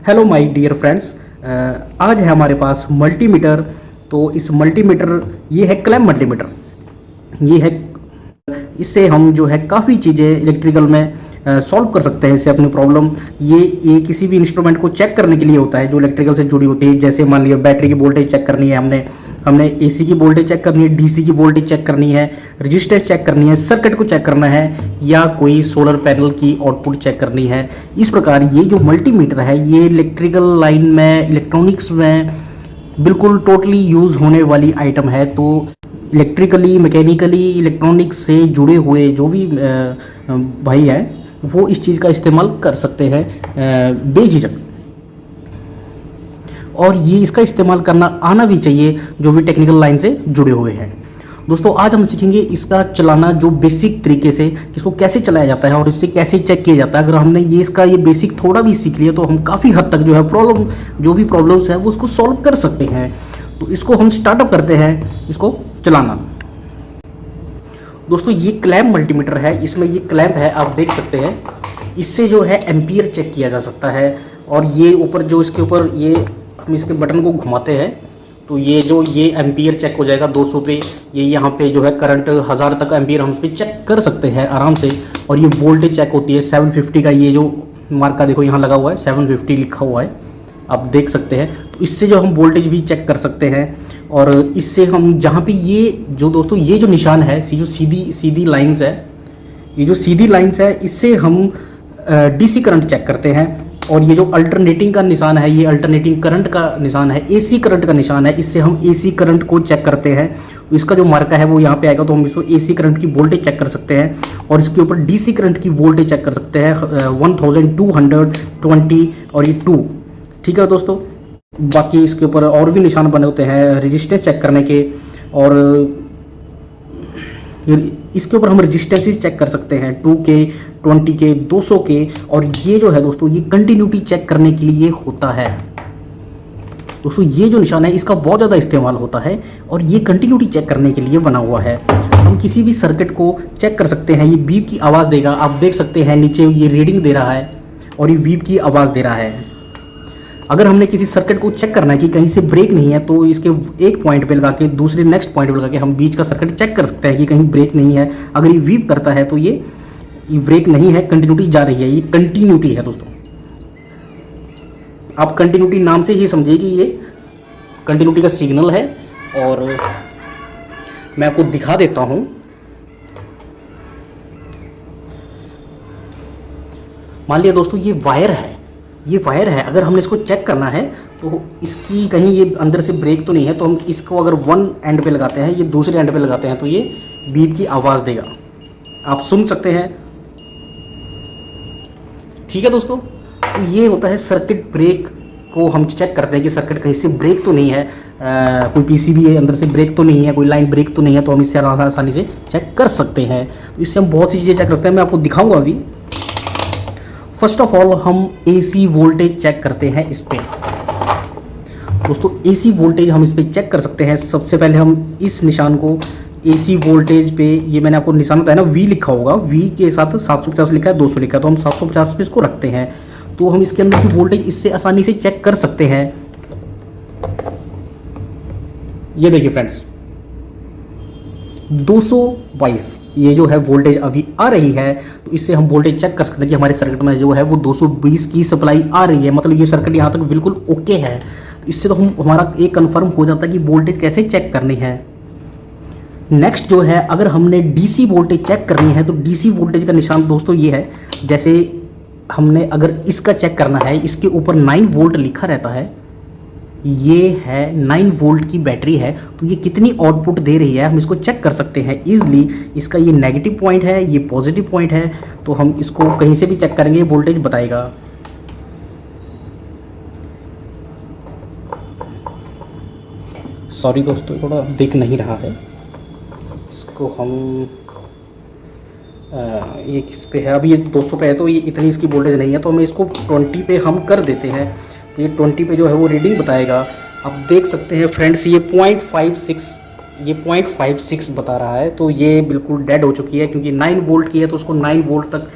Hello my dear friends. आज है हमारे पास मल्टीमीटर। तो इस मल्टीमीटर, ये है क्लैम्प मल्टीमीटर। ये है, इससे हम जो है काफ़ी चीज़ें इलेक्ट्रिकल में सॉल्व कर सकते हैं इससे अपनी प्रॉब्लम। ये किसी भी इंस्ट्रूमेंट को चेक करने के लिए होता है जो इलेक्ट्रिकल से जुड़ी होती है। जैसे मान लिया बैटरी की वोल्टेज चेक करनी है, हमने हमने एसी की वोल्टेज चेक करनी है, डीसी की वोल्टेज चेक करनी है, रजिस्टेंस चेक करनी है, सर्किट को चेक करना है, या कोई सोलर पैनल की आउटपुट चेक करनी है। इस प्रकार ये जो मल्टीमीटर है ये इलेक्ट्रिकल लाइन में, इलेक्ट्रॉनिक्स में बिल्कुल टोटली यूज़ होने वाली आइटम है। तो इलेक्ट्रिकली, मैकेनिकली, इलेक्ट्रॉनिक्स से जुड़े हुए जो भी भाई हैं वो इस चीज़ का इस्तेमाल कर सकते हैं बेझिझक। और ये इसका इस्तेमाल करना आना भी चाहिए जो भी टेक्निकल लाइन से जुड़े हुए हैं। दोस्तों आज हम सीखेंगे इसका चलाना, जो बेसिक तरीके से इसको कैसे चलाया जाता है और इससे कैसे चेक किया जाता है। अगर हमने ये बेसिक थोड़ा भी सीख लिया तो हम काफ़ी हद तक जो है जो भी प्रॉब्लम्स है वो उसको सॉल्व कर सकते हैं। तो इसको हम स्टार्टअप करते हैं, इसको चलाना। दोस्तों ये क्लैम्प मल्टीमीटर है, इसमें ये क्लैम्प है, आप देख सकते हैं। इससे जो है एम्पियर चेक किया जा सकता है। और ये ऊपर जो इसके ऊपर ये हम इसके बटन को घुमाते हैं तो ये एम्पियर चेक हो जाएगा 200 पे। ये यहाँ पे जो है करंट 1000 तक एम्पियर हम इस पर चेक कर सकते हैं आराम से। और ये वोल्टेज चेक होती है 750 का, ये जो मार्का देखो यहाँ लगा हुआ है 750 लिखा हुआ है, आप देख सकते हैं। तो इससे जो हम वोल्टेज भी चेक कर सकते हैं। और इससे हम जहाँ पे ये जो दोस्तों ये जो निशान है, जो सीधी लाइंस है, ये जो सीधी लाइंस है, इससे हम डीसी करंट चेक करते हैं। और ये जो अल्टरनेटिंग का निशान है, ये अल्टरनेटिंग करंट का निशान है, एसी करंट का निशान है, इससे हम एसी करंट को चेक करते हैं। तो इसका जो मार्का है वो यहाँ पे आएगा, तो हम इसको एसी करंट की वोल्टेज चेक कर सकते हैं। और इसके ऊपर डीसी करंट की वोल्टेज चेक कर सकते हैं 1220 और ये 2। ठीक है दोस्तों, बाकी इसके ऊपर और भी निशान बने होते हैं रेजिस्टेंस चेक करने के। और इसके ऊपर हम रेजिस्टेंसेस चेक कर सकते हैं 2K, 20K, 200K। और ये जो है दोस्तों ये कंटिन्यूटी चेक करने के लिए होता है। दोस्तों ये जो निशान है इसका बहुत ज़्यादा इस्तेमाल होता है और ये कंटिन्यूटी चेक करने के लिए बना हुआ है। हम किसी भी सर्किट को चेक कर सकते हैं। ये बीप की आवाज़ देगा, आप देख सकते हैं नीचे ये रीडिंग दे रहा है और ये बीप की आवाज़ दे रहा है। अगर हमने किसी सर्किट को चेक करना है कि कहीं से ब्रेक नहीं है तो इसके एक पॉइंट पे लगा के दूसरे नेक्स्ट पॉइंट पे लगा के हम बीच का सर्किट चेक कर सकते हैं कि कहीं ब्रेक नहीं है। अगर ये वीप करता है तो ये ब्रेक नहीं है, कंटिन्यूटी जा रही है, ये कंटिन्यूटी है। दोस्तों आप कंटिन्यूटी नाम से ही समझिए कि ये कंटिन्यूटी का सिग्नल है। और मैं आपको दिखा देता हूं। मान लिया दोस्तों ये वायर है, अगर हमने इसको चेक करना है तो इसकी कहीं ये अंदर से ब्रेक तो नहीं है, तो हम इसको अगर वन एंड पे लगाते हैं, ये दूसरे एंड पे लगाते हैं, तो ये बीप की आवाज़ देगा, आप सुन सकते हैं। ठीक है दोस्तों, तो ये होता है सर्किट ब्रेक को हम चेक करते हैं कि सर्किट कहीं से ब्रेक तो नहीं है, कोई पीसीबी है अंदर से ब्रेक तो नहीं है, कोई लाइन ब्रेक तो नहीं है, तो हम इससे आसानी से चेक कर सकते हैं। तो इससे हम बहुत सी चीज़ें चेक करते हैं, मैं आपको दिखाऊंगा अभी। फर्स्ट ऑफ ऑल हम एसी वोल्टेज चेक करते हैं इस पे। दोस्तों एसी वोल्टेज हम इस पे चेक कर सकते हैं। सबसे पहले हम इस निशान को एसी वोल्टेज पे, ये मैंने आपको निशान बताया ना, वी लिखा होगा, वी के साथ 750 लिखा है, 200 लिखा है, तो हम 750 पे इसको रखते हैं। तो हम इसके अंदर की वोल्टेज इससे आसानी से चेक कर सकते हैं। ये देखिए फ्रेंड्स 222 ये जो है वोल्टेज अभी आ रही है। तो इससे हम वोल्टेज चेक कर सकते हैं कि हमारे सर्किट में जो है वो 220 की सप्लाई आ रही है, मतलब ये सर्किट यहाँ तक बिल्कुल ओके है। तो इससे तो हमारा एक कंफर्म हो जाता है कि वोल्टेज कैसे चेक करनी है। नेक्स्ट जो है, अगर हमने डीसी वोल्टेज चेक करनी है तो डीसी वोल्टेज का निशान दोस्तों ये है। जैसे हमने अगर इसका चेक करना है, इसके ऊपर 9 वोल्ट लिखा रहता है, ये है 9 वोल्ट की बैटरी है, तो ये कितनी आउटपुट दे रही है हम इसको चेक कर सकते हैं इजीली। इसका ये नेगेटिव पॉइंट है, ये पॉजिटिव पॉइंट है, तो हम इसको कहीं से भी चेक करेंगे वोल्टेज बताएगा। सॉरी दोस्तों थोड़ा दिख नहीं रहा है, इसको हम ये किस पे है, अभी ये 200 पे है तो ये इतनी इसकी वोल्टेज नहीं है, तो हम इसको 20 पे हम कर देते हैं। ये 20 पे जो है वो रीडिंग बताएगा। आप देख सकते हैं फ्रेंड्स ये 0.56 बता रहा है, तो ये बिल्कुल डेड हो चुकी है क्योंकि 9 वोल्ट की है, तो उसको 9 वोल्ट तक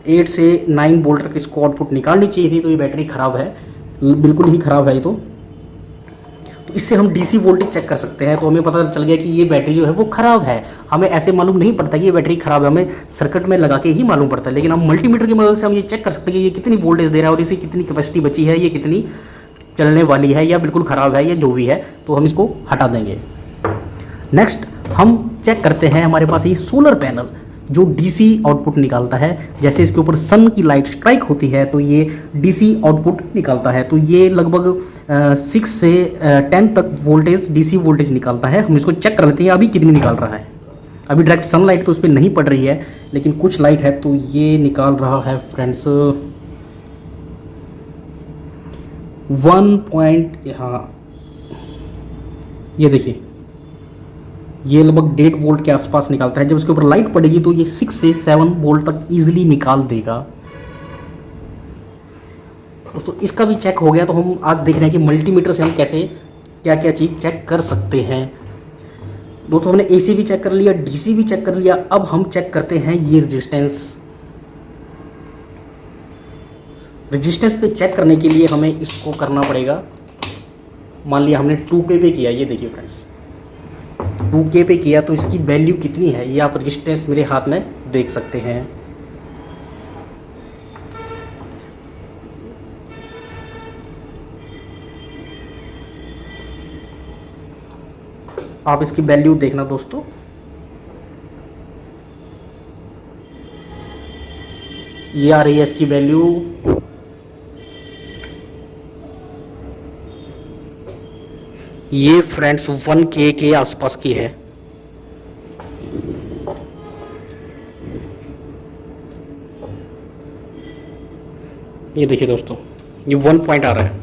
8 से 9 वोल्ट तक इसको आउटपुट निकालनी चाहिए थी, तो ये बैटरी ख़राब है। बिल्कुल ही ख़राब है ये तो इससे हम डीसी वोल्टेज चेक कर सकते हैं। तो हमें पता चल गया कि ये बैटरी जो है वो ख़राब है। हमें ऐसे मालूम नहीं पड़ता कि ये बैटरी ख़राब है, हमें सर्किट में लगा के ही मालूम पड़ता है। लेकिन हम मल्टीमीटर की मदद से हम ये चेक कर सकते हैं कि ये कितनी वोल्टेज दे रहा है और इसकी कितनी कैपेसिटी बची है, ये कितनी चलने वाली है, या बिल्कुल ख़राब है, या जो भी है। तो हम इसको हटा देंगे। नेक्स्ट हम चेक करते हैं, हमारे पास ये सोलर पैनल जो डीसी आउटपुट निकालता है। जैसे इसके ऊपर सन की लाइट स्ट्राइक होती है तो ये डीसी आउटपुट निकालता है। तो ये लगभग 6 से 10 तक वोल्टेज डीसी वोल्टेज निकालता है। हम इसको चेक कर लेते हैं अभी कितनी निकाल रहा है। अभी डायरेक्ट सनलाइट तो उस पर नहीं पड़ रही है, लेकिन कुछ लाइट है तो ये निकाल रहा है फ्रेंड्स 1 पॉइंट, हाँ ये देखिए ये लगभग 1.5 वोल्ट के आसपास निकालता है। जब इसके ऊपर लाइट पड़ेगी तो ये 6 से 7 वोल्ट तक इजीली निकाल देगा। दोस्तों इसका भी चेक हो गया। तो हम आज देख रहे हैं कि मल्टीमीटर से हम कैसे क्या क्या चीज़ चेक कर सकते हैं। दोस्तों हमने एसी भी चेक कर लिया, डीसी भी चेक कर लिया। अब हम चेक करते हैं ये रेजिस्टेंस। रेजिस्टेंस पे चेक करने के लिए हमें इसको करना पड़ेगा। मान लिया हमने 2K पे किया, ये देखिए फ्रेंड्स 2K पे किया तो इसकी वैल्यू कितनी है ये आप रेजिस्टेंस मेरे हाथ में देख सकते हैं। आप इसकी वैल्यू देखना दोस्तों, ये आ रही है इसकी वैल्यू 1K के आसपास की है। ये देखिए दोस्तों ये 1 पॉइंट आ रहा है।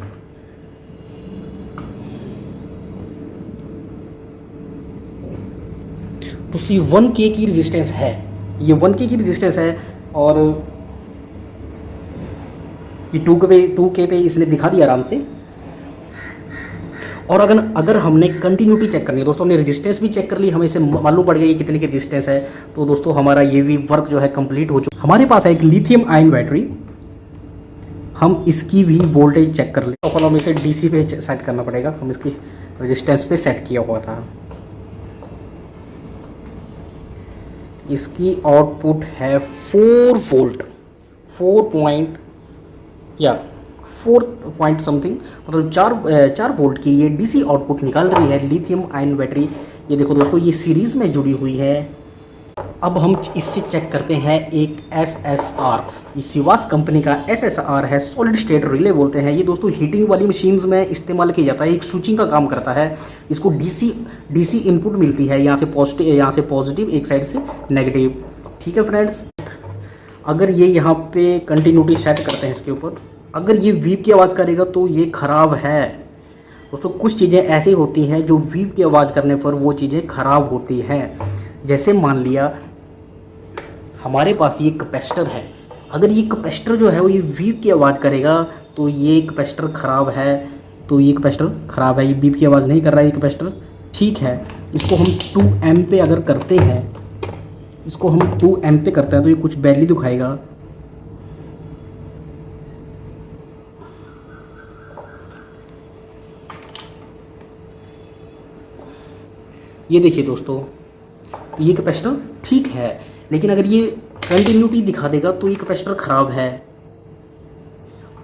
दोस्तों ये 1K की रेजिस्टेंस है, ये 1K की रेजिस्टेंस है। और ये 2K पे इसने दिखा दिया आराम से। और अगर हमने कंटिन्यूटी चेक करनी है दोस्तों, हमने रेजिस्टेंस भी चेक कर ली, हमें इसे मालूम पड़ गया ये कितने की रेजिस्टेंस है। तो दोस्तों हमारा ये भी वर्क जो है कंप्लीट हो चुका। हमारे पास है एक लिथियम आयन बैटरी, हम इसकी भी वोल्टेज चेक कर ले। तो हमें इसे डीसी पे सेट करना पड़ेगा, हम इसकी रेजिस्टेंस पे सेट किया हुआ था। इसकी आउटपुट है 4 वोल्ट, 4 पॉइंट समथिंग, मतलब 4 वोल्ट की ये डीसी आउटपुट निकाल रही है लिथियम आयन बैटरी। ये देखो दोस्तों ये सीरीज़ में जुड़ी हुई है। अब हम इससे चेक करते हैं एक SSR, ये सिवास कंपनी का SSR है, सॉलिड स्टेट रिले बोलते हैं। ये दोस्तों हीटिंग वाली मशीन्स में इस्तेमाल किया जाता है, एक स्विचिंग का काम करता है। इसको डीसी इनपुट मिलती है, यहाँ से पॉजिटिव एक साइड से नेगेटिव। ठीक है फ्रेंड्स, अगर ये यहाँ पे कंटिन्यूटी सेट करते हैं इसके ऊपर, अगर ये वीप की आवाज़ करेगा तो ये ख़राब है। दोस्तों कुछ चीज़ें ऐसी होती हैं जो वीप की आवाज़ करने पर वो चीज़ें ख़राब होती हैं। जैसे मान लिया हमारे पास ये कैपेसिटर है, अगर ये कैपेसिटर जो है वो ये वीप की आवाज़ करेगा तो ये कैपेसिटर ख़राब है। तो ये कैपेसिटर ख़राब है, ये वीप की आवाज़ नहीं कर रहा है ये कैपेसिटर, ठीक है। इसको हम 2 पे अगर करते हैं, इसको हम 2 पे करते हैं तो ये कुछ वैल्यू दिखाएगा। ये देखिए दोस्तों ये कैपेसिटर ठीक है, लेकिन अगर ये कंटिन्यूटी दिखा देगा तो ये कैपेसिटर ख़राब है।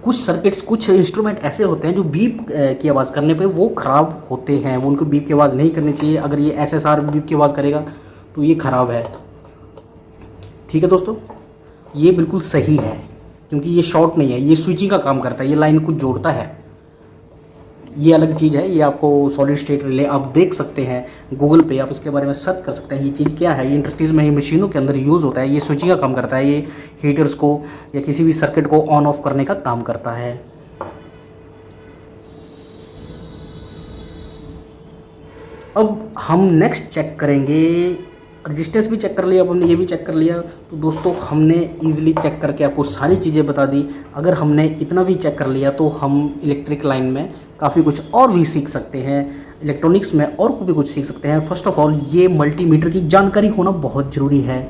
कुछ सर्किट्स, कुछ इंस्ट्रूमेंट ऐसे होते हैं जो बीप की आवाज़ करने पे वो ख़राब होते हैं, वो उनको बीप की आवाज़ नहीं करनी चाहिए। अगर ये SSR बीप की आवाज़ करेगा तो ये ख़राब है। ठीक है दोस्तों, ये बिल्कुल सही है क्योंकि ये शॉर्ट नहीं है, ये स्विचिंग का काम करता है, ये लाइन को जोड़ता है। ये अलग चीज़ है, ये आपको सॉलिड स्टेट रिले आप देख सकते हैं गूगल पे, आप इसके बारे में सर्च कर सकते हैं ये चीज़ क्या है। ये इंडस्ट्रीज़ में, ये मशीनों के अंदर यूज़ होता है, ये स्विचिंग का काम करता है, ये हीटर्स को या किसी भी सर्किट को ऑन ऑफ करने का काम करता है। अब हम नेक्स्ट चेक करेंगे, रेजिस्टेंस भी चेक कर लिया, अब हमने ये भी चेक कर लिया। तो दोस्तों हमने ईजिली चेक करके आपको सारी चीज़ें बता दी। अगर हमने इतना भी चेक कर लिया तो हम इलेक्ट्रिक लाइन में काफ़ी कुछ और भी सीख सकते हैं, इलेक्ट्रॉनिक्स में और भी कुछ सीख सकते हैं। फर्स्ट ऑफ ऑल ये मल्टीमीटर की जानकारी होना बहुत ज़रूरी है।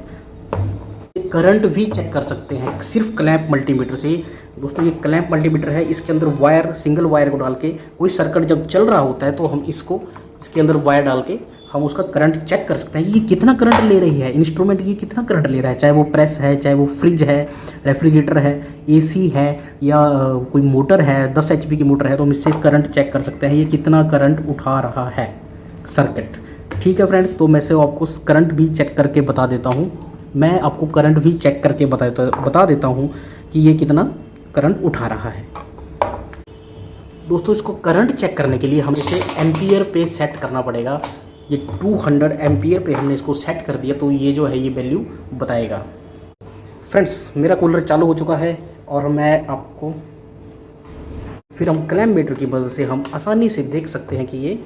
करंट भी चेक कर सकते हैं सिर्फ क्लैंप मल्टीमीटर से। दोस्तों ये क्लैंप मल्टीमीटर है, इसके अंदर वायर, सिंगल वायर को डाल के, कोई सर्किट जब चल रहा होता है तो हम इसको इसके अंदर वायर डाल के हम उसका करंट चेक कर सकते हैं ये कितना करंट ले रही है, इंस्ट्रूमेंट ये कितना करंट ले रहा है, चाहे वो प्रेस है, चाहे वो फ्रिज है, रेफ्रिजरेटर है, एसी है, या कोई मोटर है 10 HP की मोटर है, तो हम इससे करंट चेक कर सकते हैं ये कितना करंट उठा रहा है सर्किट। ठीक है फ्रेंड्स, तो मैं से आपको करंट भी चेक करके बता देता हूँ। मैं आपको करंट भी चेक करके बता देता हूँ कि ये कितना करंट उठा रहा है। दोस्तों इसको करंट चेक करने के लिए हमें इसे एम्पियर पे सेट करना पड़ेगा। ये 200 एम्पियर पे हमने इसको सेट कर दिया, तो ये जो है ये वैल्यू बताएगा। फ्रेंड्स मेरा कूलर चालू हो चुका है और मैं आपको फिर हम क्लैंप मीटर की मदद से हम आसानी से देख सकते हैं कि ये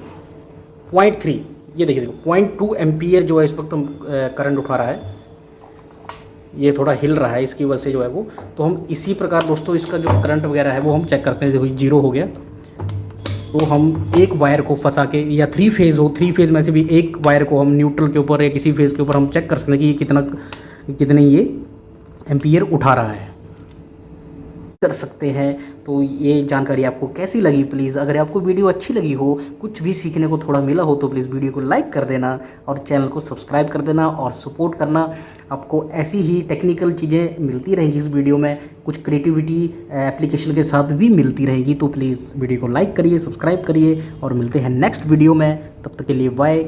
0.3, ये देखिए 0.2 एम्पियर जो है इस वक्त हम करंट उठा रहा है। ये थोड़ा हिल रहा है, इसकी वजह से जो है वो, तो हम इसी प्रकार दोस्तों इसका जो करंट वगैरह है वो हम चेक करते हैं। देखो 0 हो गया, तो हम एक वायर को फंसा के, या 3 फेज़ हो, 3 फेज़ में से भी एक वायर को हम न्यूट्रल के ऊपर या किसी फेज़ के ऊपर हम चेक कर सकते हैं कि ये कितने ये एम्पियर उठा रहा है, कर सकते हैं। तो ये जानकारी आपको कैसी लगी, प्लीज़ अगर आपको वीडियो अच्छी लगी हो, कुछ भी सीखने को थोड़ा मिला हो, तो प्लीज़ वीडियो को लाइक कर देना और चैनल को सब्सक्राइब कर देना और सपोर्ट करना। आपको ऐसी ही टेक्निकल चीज़ें मिलती रहेंगी इस वीडियो में, कुछ क्रिएटिविटी एप्लीकेशन के साथ भी मिलती रहेगी। तो प्लीज़ वीडियो को लाइक करिए, सब्सक्राइब करिए और मिलते हैं नेक्स्ट वीडियो में। तब तक के लिए बाय।